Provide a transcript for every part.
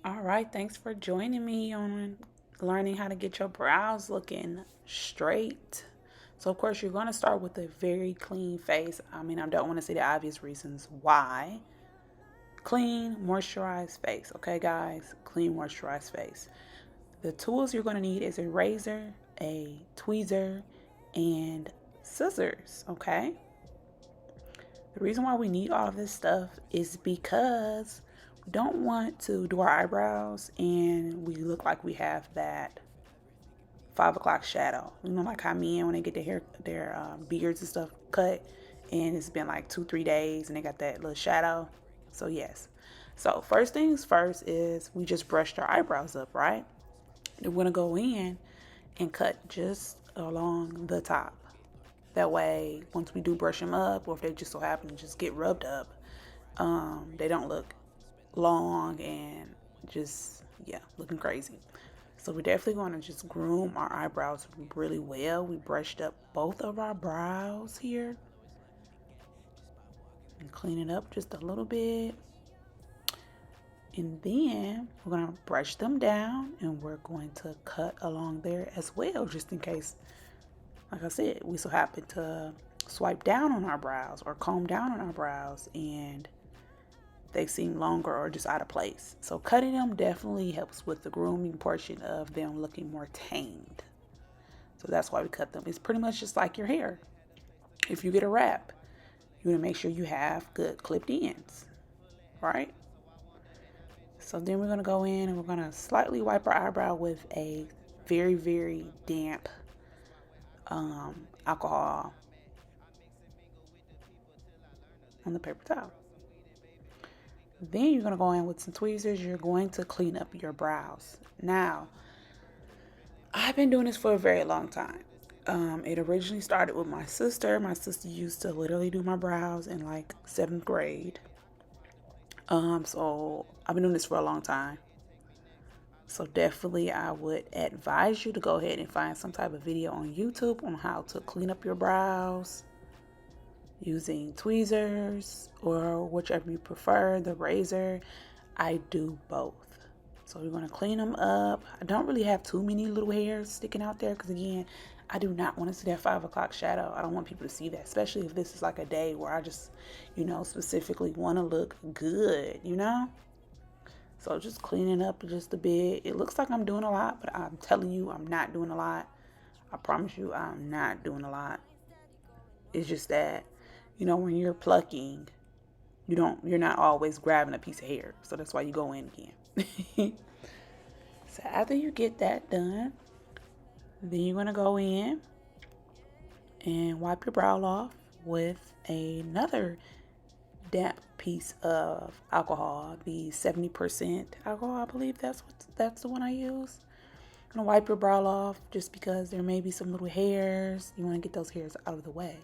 All right, thanks for joining me on learning how to get your brows looking straight. So, of course, you're going to start with a very clean face. I mean, I don't want to say the obvious reasons why. Clean, moisturized face. Okay, guys? Clean, moisturized face. The tools you're going to need is a razor, a tweezer, and scissors. Okay? The reason why we need all this stuff is because we don't want to do our eyebrows and we look like we have that 5 o'clock shadow. You know, like how men when they get their beards and stuff cut, and it's been like 2 3 days and they got that little shadow. So yes. So first things first is we just brushed our eyebrows up, right? We're gonna go in and cut just along the top. That way, once we do brush them up, or if they just so happen to just get rubbed up, they don't look long and just, yeah, looking crazy. So we're definitely going to just groom our eyebrows really well. We brushed up both of our brows here and clean it up just a little bit. And then we're going to brush them down and we're going to cut along there as well, just in case, like I said, we so happen to swipe down on our brows or comb down on our brows and they seem longer or just out of place. So cutting them definitely helps with the grooming portion of them looking more tamed. So that's why we cut them. It's pretty much just like your hair. If you get a wrap, you want to make sure you have good clipped ends, right? So then we're going to go in and we're going to slightly wipe our eyebrow with a very, very damp alcohol on the paper towel. Then you're going to go in with some tweezers. You're going to clean up your brows. Now, I've been doing this for a very long time. It originally started with my sister. My sister used to literally do my brows in like 7th grade. So I've been doing this for a long time. So definitely I would advise you to go ahead and find some type of video on YouTube on how to clean up your brows using tweezers or whichever you prefer, the razor. I do both. So we're going to clean them up. I don't really have too many little hairs sticking out there because, again, I do not want to see that 5 o'clock shadow. I don't want people to see that, especially if this is like a day where I just, specifically want to look good. So just cleaning up just a bit. It looks like I'm doing a lot, but I'm telling you, I'm not doing a lot. I promise you, I'm not doing a lot. It's just that, when you're plucking, you're not always grabbing a piece of hair. So that's why you go in again. So after you get that done, then you're going to go in and wipe your brow off with another damp piece of alcohol, the 70% alcohol. I believe that's the one I use. I'm going to wipe your brow off just because there may be some little hairs. You want to get those hairs out of the way.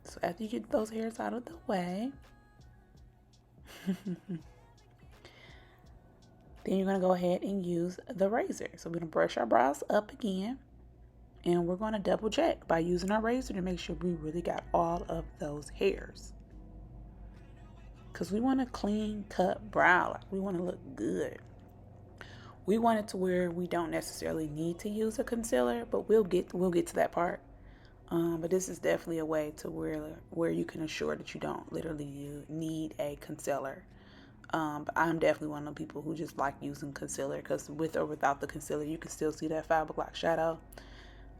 So after you get those hairs out of the way, then you're going to go ahead and use the razor. So we're going to brush our brows up again. And we're going to double check by using our razor to make sure we really got all of those hairs. Because we want a clean cut brow. Like, we want to look good. We want it to where we don't necessarily need to use a concealer, but we'll get to that part. But this is definitely a way to where you can ensure that you don't literally need a concealer. But I'm definitely one of the people who just like using concealer because with or without the concealer, you can still see that 5 o'clock shadow.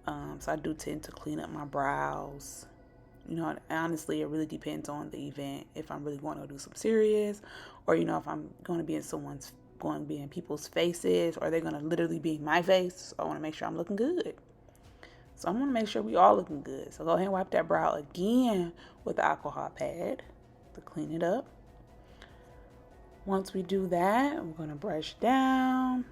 So I do tend to clean up my brows. Honestly, it really depends on the event. If I'm really going to do some serious, or if I'm going to be in people's faces, or they're going to literally be in my face. So I want to make sure I'm looking good. So I'm going to make sure we all looking good. So go ahead and wipe that brow again with the alcohol pad to clean it up. Once we do that, we're going to brush down.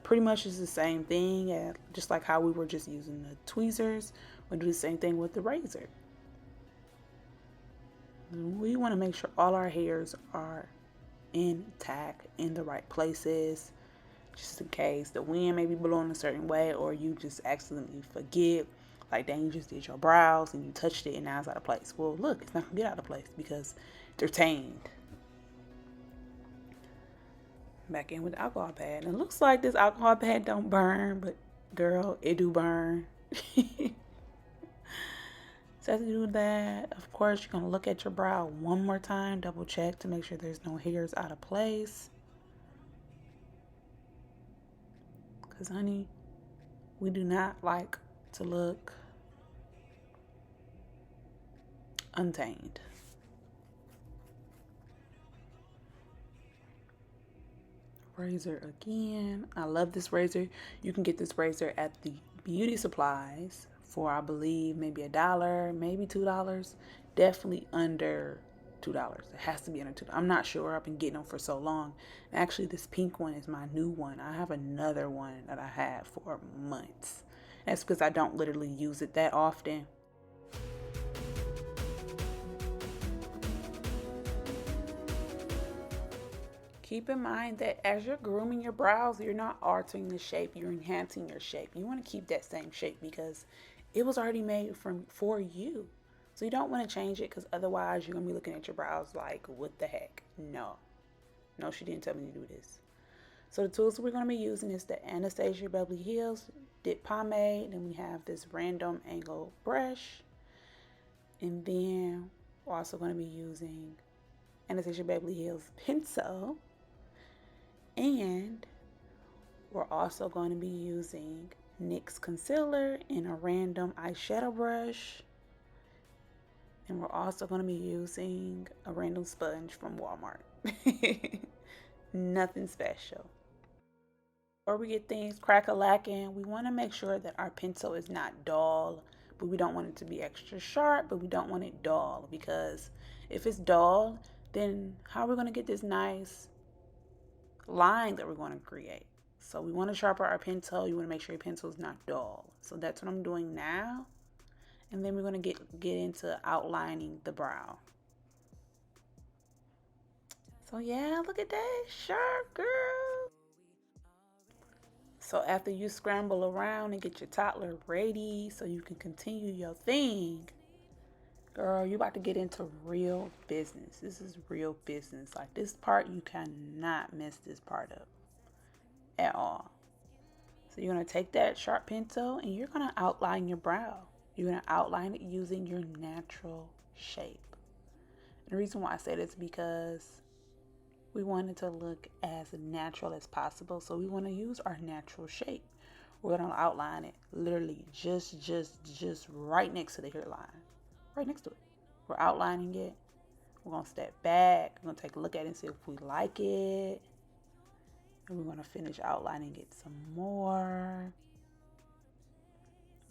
Pretty much is the same thing, just like how we were just using the tweezers. We'll do the same thing with the razor. We want to make sure all our hairs are intact in the right places, just in case the wind may be blowing a certain way or you just accidentally forget, like dang, you just did your brows and you touched it and now it's out of place. Well, look, it's not going to get out of place because they're tamed. back in with the alcohol pad. And it looks like this alcohol pad don't burn, but girl, it do burn. So after you do that, of course, you're going to look at your brow one more time, double check to make sure there's no hairs out of place. Because, honey, we do not like to look untamed. Razor again. I love this razor. You can get this razor at the beauty supplies for, I believe, maybe $1, maybe $2. Definitely under $2. It has to be under $2. I'm not sure. I've been getting them for so long. Actually, this pink one is my new one. I have another one that I had for months. That's because I don't literally use it that often. Keep in mind that as you're grooming your brows, you're not altering the shape, you're enhancing your shape. You want to keep that same shape because it was already made for you. So you don't want to change it because otherwise you're going to be looking at your brows like, what the heck? No, she didn't tell me to do this. So the tools we're going to be using is the Anastasia Beverly Hills Dip Pomade. Then we have this random angle brush. And then we're also going to be using Anastasia Beverly Hills pencil. And we're also going to be using NYX concealer and a random eyeshadow brush. And we're also going to be using a random sponge from Walmart. Nothing special. Before we get things crack-a-lacking, we want to make sure that our pencil is not dull, but we don't want it to be extra sharp, but we don't want it dull, because if it's dull, then how are we going to get this nice line that we're going to create? So we want to sharpen our pencil. You want to make sure your pencil is not dull. So that's what I'm doing now. And then we're going to get into outlining the brow. So yeah, look at that, sharp girl. So after you scramble around and get your toddler ready so you can continue your thing, girl, you about to get into real business. This is real business. Like, this part, you cannot mess this part up at all. So you're going to take that sharp pencil and you're going to outline your brow. You're going to outline it using your natural shape. And the reason why I say this is because we want it to look as natural as possible. So we want to use our natural shape. We're going to outline it literally just right next to the hairline. Right next to it. We're outlining it. We're going to step back. We're going to take a look at it and see if we like it. And we're going to finish outlining it some more.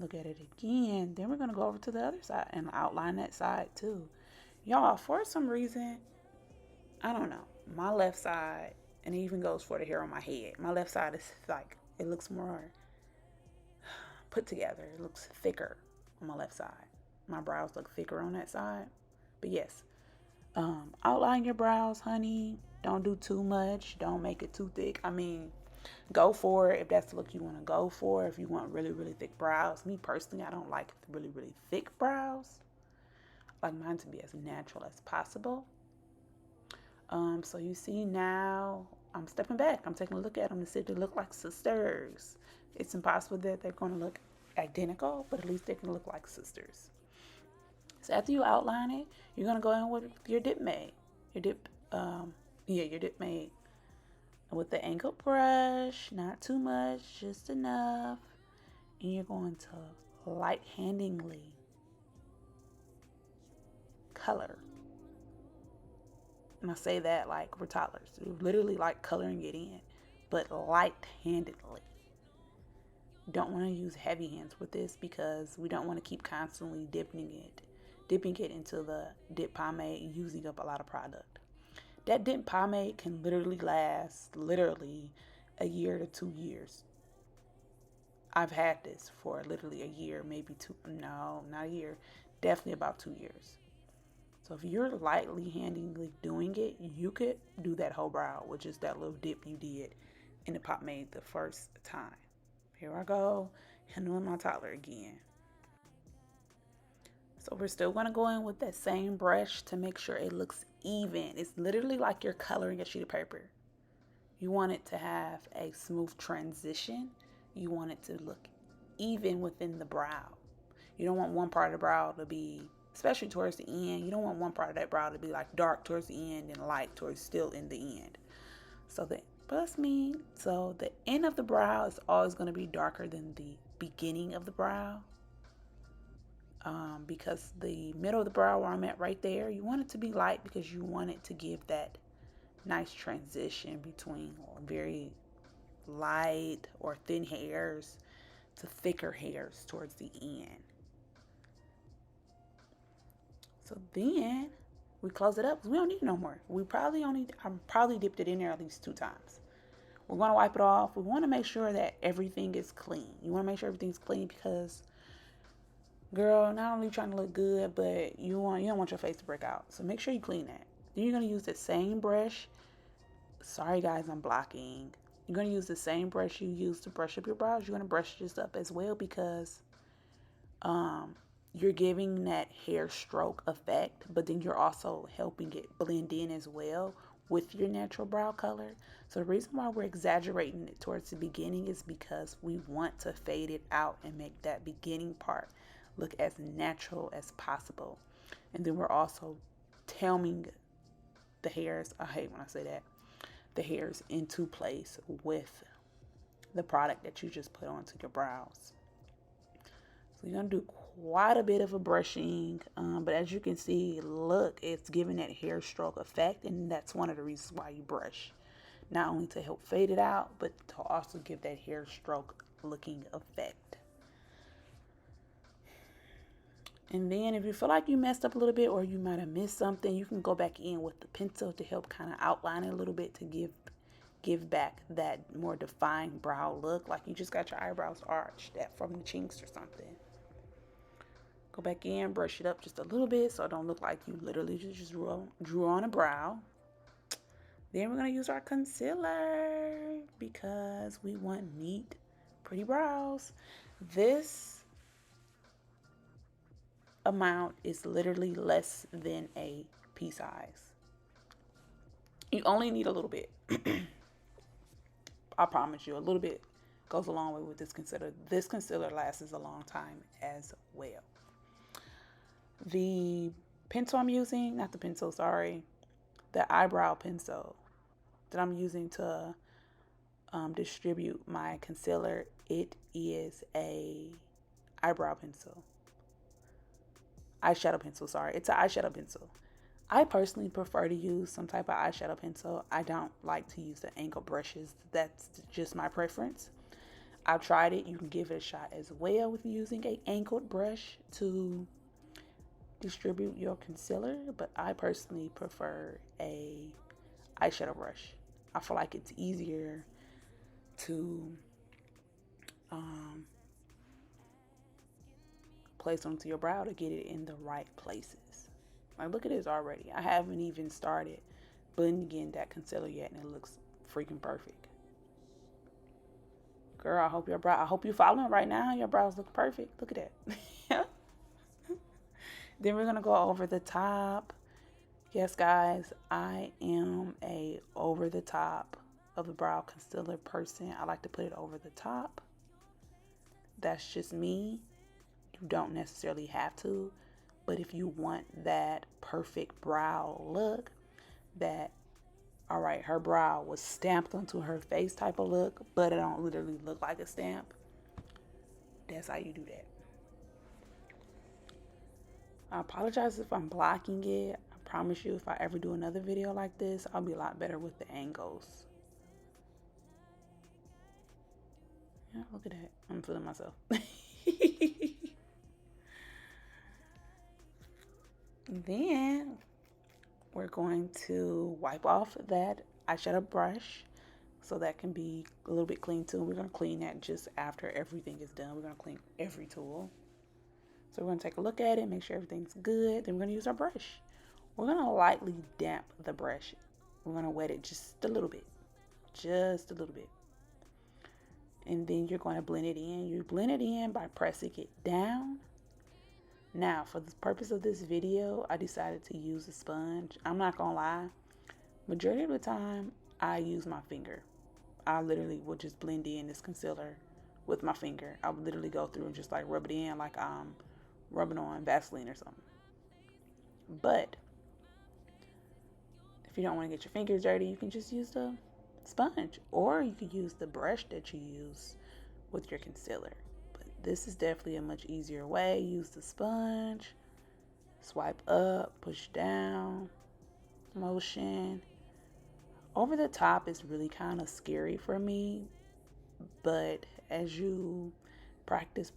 Look at it again. Then we're going to go over to the other side and outline that side too. Y'all, for some reason, I don't know, my left side, and it even goes for the hair on my head, my left side is like, it looks more put together. It looks thicker on my left side. My brows look thicker on that side. But yes, outline your brows, honey. Don't do too much. Don't make it too thick. I mean, go for it if that's the look you want to go for. If you want really, really thick brows. Me personally, I don't like really, really thick brows. I like mine to be as natural as possible. So you see now, I'm stepping back. I'm taking a look at them to see if they look like sisters. It's impossible that they're going to look identical, but at least they can look like sisters. So after you outline it, you're going to go in with your Dipmade. Your Dipmade. With the angle brush, not too much, just enough. And you're going to light-handedly color. And I say that like we're toddlers. We're literally like coloring it in, but light-handedly. Don't want to use heavy hands with this because we don't want to keep constantly dipping it into the dip pomade, using up a lot of product. That dip pomade can literally last a year to 2 years. I've had this for literally a year, maybe two. No, not a year. Definitely about 2 years. So if you're lightly handedly doing it, you could do that whole brow with just that little dip you did in the pomade the first time. Here I go, handling my toddler again. So we're still going to go in with that same brush to make sure it looks even. It's literally like you're coloring a sheet of paper. You want it to have a smooth transition. You want it to look even within the brow. You don't want one part of the brow to be, especially towards the end, you don't want one part of that brow to be like dark towards the end and light towards still in the end. So the end of the brow is always going to be darker than the beginning of the brow. Because the middle of the brow where I'm at right there, you want it to be light because you want it to give that nice transition between very light or thin hairs to thicker hairs towards the end. So then we close it up because we don't need no more. I probably dipped it in there at least 2 times. We're going to wipe it off. We want to make sure that everything is clean. You want to make sure everything's clean because, girl, not only trying to look good, but you don't want your face to break out. So make sure you clean that. Then you're going to use the same brush. Sorry guys, I'm blocking. You're going to use the same brush you use to brush up your brows. You're going to brush this up as well because you're giving that hair stroke effect, but then you're also helping it blend in as well with your natural brow color. So the reason why we're exaggerating it towards the beginning is because we want to fade it out and make that beginning part look as natural as possible. And then we're also telming the hairs, I hate when I say that, the hairs into place with the product that you just put onto your brows. So you're going to do quite a bit of a brushing, but as you can see, look, it's giving that hair stroke effect, and that's one of the reasons why you brush. Not only to help fade it out, but to also give that hair stroke looking effect. And then if you feel like you messed up a little bit or you might have missed something, you can go back in with the pencil to help kind of outline it a little bit to give back that more defined brow look, like you just got your eyebrows arched that from the chinks or something. Go back in, brush it up just a little bit so it don't look like you literally just drew on a brow. Then we're going to use our concealer because we want neat, pretty brows. This amount is literally less than a pea size. You only need a little bit. I promise you, a little bit goes a long way with this concealer. This concealer lasts a long time as well. The pencil I'm using, not the pencil, sorry, the eyebrow pencil that I'm using to distribute my concealer, it is a eyebrow pencil. Eyeshadow pencil, sorry. It's an eyeshadow pencil. I personally prefer to use some type of eyeshadow pencil. I don't like to use the angled brushes. That's just my preference. I've tried it. You can give it a shot as well with using an angled brush to distribute your concealer, but I personally prefer a eyeshadow brush. I feel like it's easier to place onto your brow to get it in the right places. Like, look at this already. I haven't even started blending in that concealer yet, and it looks freaking perfect. Girl, I hope you're following right now. Your brows look perfect. Look at that. Then we're going to go over the top. Yes, guys, I am a over the top of the brow concealer person. I like to put it over the top. That's just me. You don't necessarily have to. But if you want that perfect brow look, that, all right, her brow was stamped onto her face type of look, but it don't literally look like a stamp, that's how you do that. I apologize if I'm blocking it. I promise you, if I ever do another video like this, I'll be a lot better with the angles. Yeah, look at that. I'm feeling myself. Then we're going to wipe off that eyeshadow brush so that can be a little bit clean too. We're going to clean that just after everything is done. We're going to clean every tool. So we're going to take a look at it, make sure everything's good. Then we're going to use our brush. We're going to lightly damp the brush. We're going to wet it just a little bit. Just a little bit. And then you're going to blend it in. You blend it in by pressing it down. Now, for the purpose of this video, I decided to use a sponge. I'm not going to lie. Majority of the time, I use my finger. I literally would just blend in this concealer with my finger. I would literally go through and just like rub it in like I'm rubbing on Vaseline or something. But if you don't want to get your fingers dirty, you can just use the sponge, or you could use the brush that you use with your concealer. But this is definitely a much easier way. Use the sponge, swipe up, push down, motion. Over the top is really kind of scary for me, but as you practice,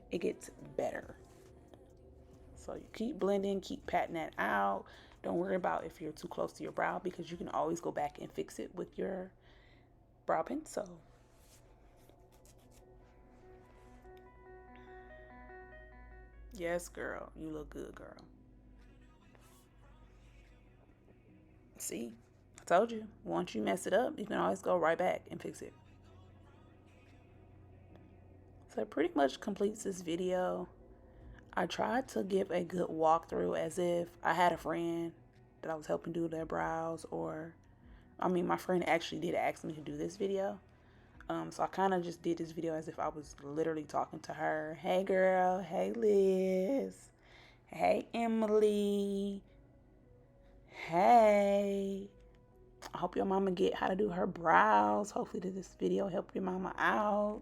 it gets better. So you keep blending, keep patting that out. Don't worry about if you're too close to your brow, because you can always go back and fix it with your brow pencil. Yes, girl, you look good, girl. See, I told you, once you mess it up, you can always go right back and fix it. So it pretty much completes this video. I tried to give a good walkthrough as if I had a friend that I was helping do their brows, or, I mean, my friend actually did ask me to do this video. So I kind of just did this video as if I was literally talking to her. Hey girl, hey Liz, hey Emily, hey. I hope your mama get how to do her brows. Hopefully this video help your mama out.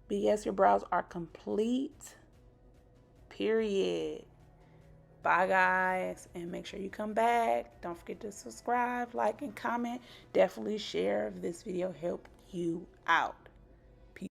But yes, your brows are complete. Period. Bye guys, and make sure you come back. Don't forget to subscribe, like, and comment. Definitely share if this video helped you out.